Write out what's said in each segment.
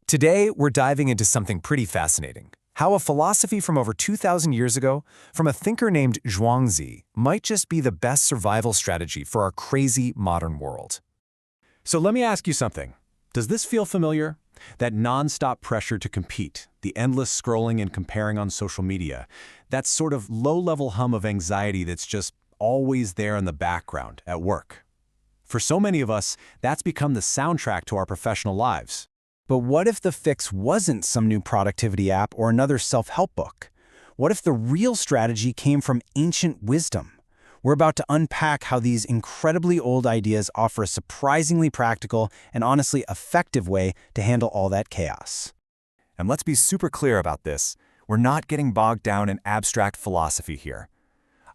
Today, we're diving into something pretty fascinating. How a philosophy from over 2,000 years ago, from a thinker named Zhuangzi, might just be the best survival strategy for our crazy modern world. So let me ask you something. Does this feel familiar? That non-stop pressure to compete, the endless scrolling and comparing on social media, that sort of low-level hum of anxiety that's just always there in the background at work. For so many of us, that's become the soundtrack to our professional lives. But what if the fix wasn't some new productivity app or another self-help book? What if the real strategy came from ancient wisdom? We're about to unpack how these incredibly old ideas offer a surprisingly practical and honestly effective way to handle all that chaos. And let's be super clear about this. We're not getting bogged down in abstract philosophy here.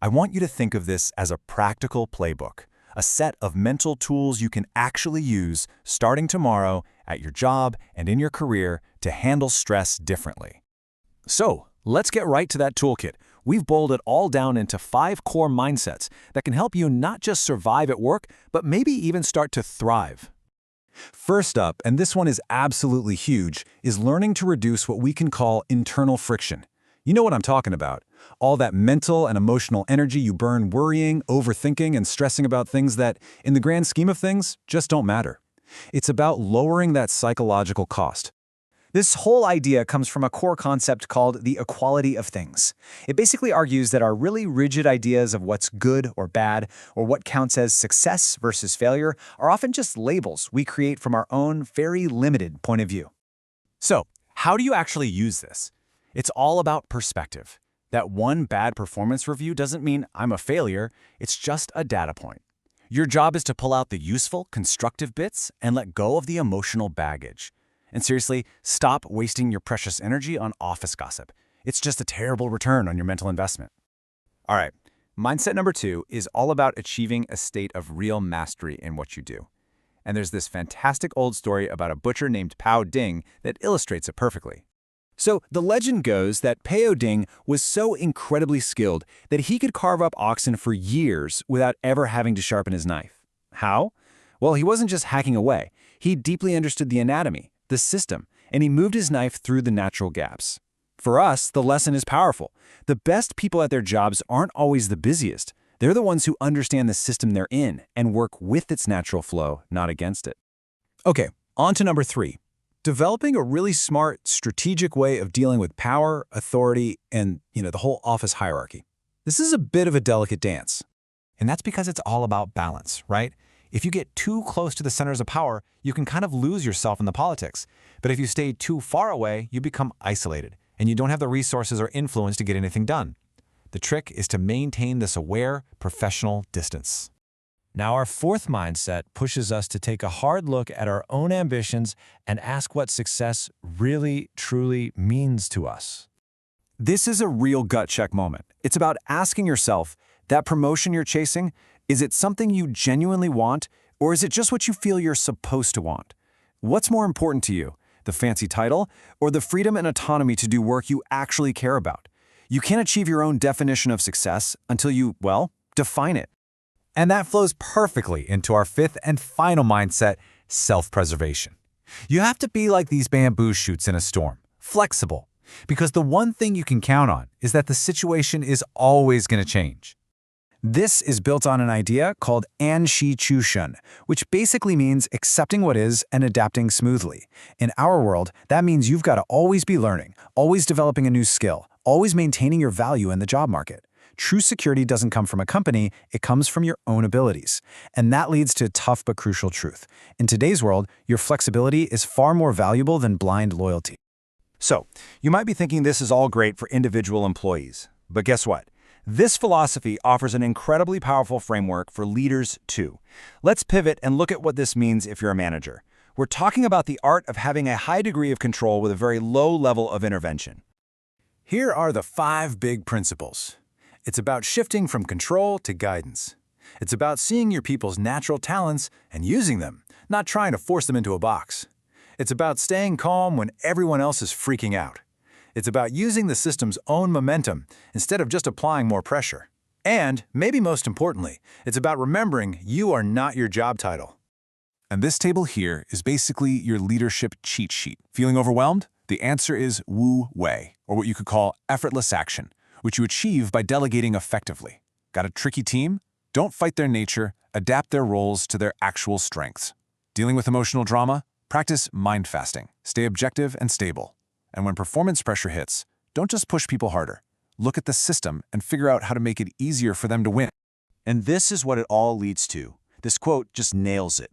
I want you to think of this as a practical playbook, a set of mental tools you can actually use starting tomorrow at your job and in your career to handle stress differently. So, let's get right to that toolkit. We've boiled it all down into 5 core mindsets that can help you not just survive at work, but maybe even start to thrive. First up, and this one is absolutely huge, is learning to reduce what we can call internal friction. You know what I'm talking about. All that mental and emotional energy you burn worrying, overthinking, and stressing about things that, in the grand scheme of things, just don't matter. It's about lowering that psychological cost. This whole idea comes from a core concept called the equality of things. It basically argues that our really rigid ideas of what's good or bad, or what counts as success versus failure, are often just labels we create from our own very limited point of view. So, how do you actually use this? It's all about perspective. That one bad performance review doesn't mean I'm a failure, it's just a data point. Your job is to pull out the useful, constructive bits and let go of the emotional baggage. And seriously, stop wasting your precious energy on office gossip. It's just a terrible return on your mental investment. All right, mindset number 2 is all about achieving a state of real mastery in what you do. And there's this fantastic old story about a butcher named Pao Ding that illustrates it perfectly. So the legend goes that Pao Ding was so incredibly skilled that he could carve up oxen for years without ever having to sharpen his knife. How? Well, he wasn't just hacking away. He deeply understood the anatomy, the system, and he moved his knife through the natural gaps. For us, the lesson is powerful. The best people at their jobs aren't always the busiest. They're the ones who understand the system they're in and work with its natural flow, not against it. Okay, on to number 3. Developing a really smart, strategic way of dealing with power, authority, and, the whole office hierarchy. This is a bit of a delicate dance. And that's because it's all about balance, right? If you get too close to the centers of power, you can kind of lose yourself in the politics. But if you stay too far away, you become isolated, and you don't have the resources or influence to get anything done. The trick is to maintain this aware, professional distance. Now, our 4th mindset pushes us to take a hard look at our own ambitions and ask what success really, truly means to us. This is a real gut check moment. It's about asking yourself, that promotion you're chasing, is it something you genuinely want, or is it just what you feel you're supposed to want? What's more important to you, the fancy title, or the freedom and autonomy to do work you actually care about? You can't achieve your own definition of success until you, define it. And that flows perfectly into our 5th and final mindset, self-preservation. You have to be like these bamboo shoots in a storm, flexible, because the one thing you can count on is that the situation is always going to change. This is built on an idea called Anshi Chushun, which basically means accepting what is and adapting smoothly. In our world, that means you've got to always be learning, always developing a new skill, always maintaining your value in the job market. True security doesn't come from a company, it comes from your own abilities. And that leads to a tough but crucial truth. In today's world, your flexibility is far more valuable than blind loyalty. So, you might be thinking this is all great for individual employees. But guess what? This philosophy offers an incredibly powerful framework for leaders too. Let's pivot and look at what this means if you're a manager. We're talking about the art of having a high degree of control with a very low level of intervention. Here are the 5 big principles. It's about shifting from control to guidance. It's about seeing your people's natural talents and using them, not trying to force them into a box. It's about staying calm when everyone else is freaking out. It's about using the system's own momentum instead of just applying more pressure. And, maybe most importantly, it's about remembering you are not your job title. And this table here is basically your leadership cheat sheet. Feeling overwhelmed? The answer is Wu Wei, or what you could call effortless action, which you achieve by delegating effectively. Got a tricky team? Don't fight their nature, adapt their roles to their actual strengths. Dealing with emotional drama? Practice mind fasting. Stay objective and stable. And when performance pressure hits, don't just push people harder. Look at the system and figure out how to make it easier for them to win. And this is what it all leads to. This quote just nails it.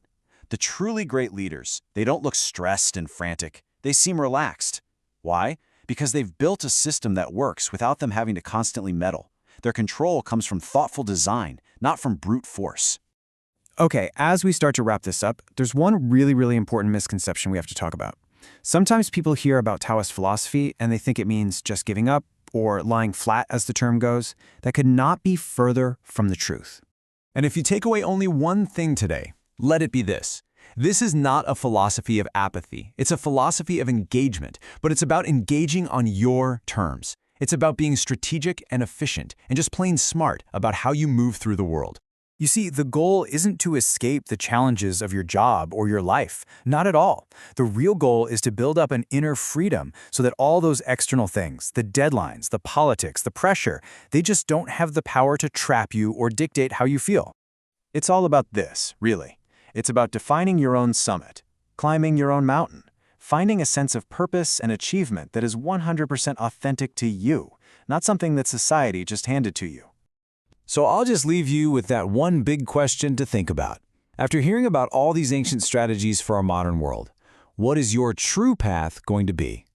The truly great leaders, they don't look stressed and frantic. They seem relaxed. Why? Because they've built a system that works without them having to constantly meddle. Their control comes from thoughtful design, not from brute force. Okay, as we start to wrap this up, there's one really important misconception we have to talk about. Sometimes people hear about Taoist philosophy and they think it means just giving up or lying flat, as the term goes. That could not be further from the truth. And if you take away only one thing today, let it be this. This is not a philosophy of apathy. It's a philosophy of engagement, but it's about engaging on your terms. It's about being strategic and efficient and just plain smart about how you move through the world. You see, the goal isn't to escape the challenges of your job or your life. Not at all. The real goal is to build up an inner freedom so that all those external things, the deadlines, the politics, the pressure, they just don't have the power to trap you or dictate how you feel. It's all about this, really. It's about defining your own summit, climbing your own mountain, finding a sense of purpose and achievement that is 100% authentic to you, not something that society just handed to you. So I'll just leave you with that one big question to think about. After hearing about all these ancient strategies for our modern world, what is your true path going to be?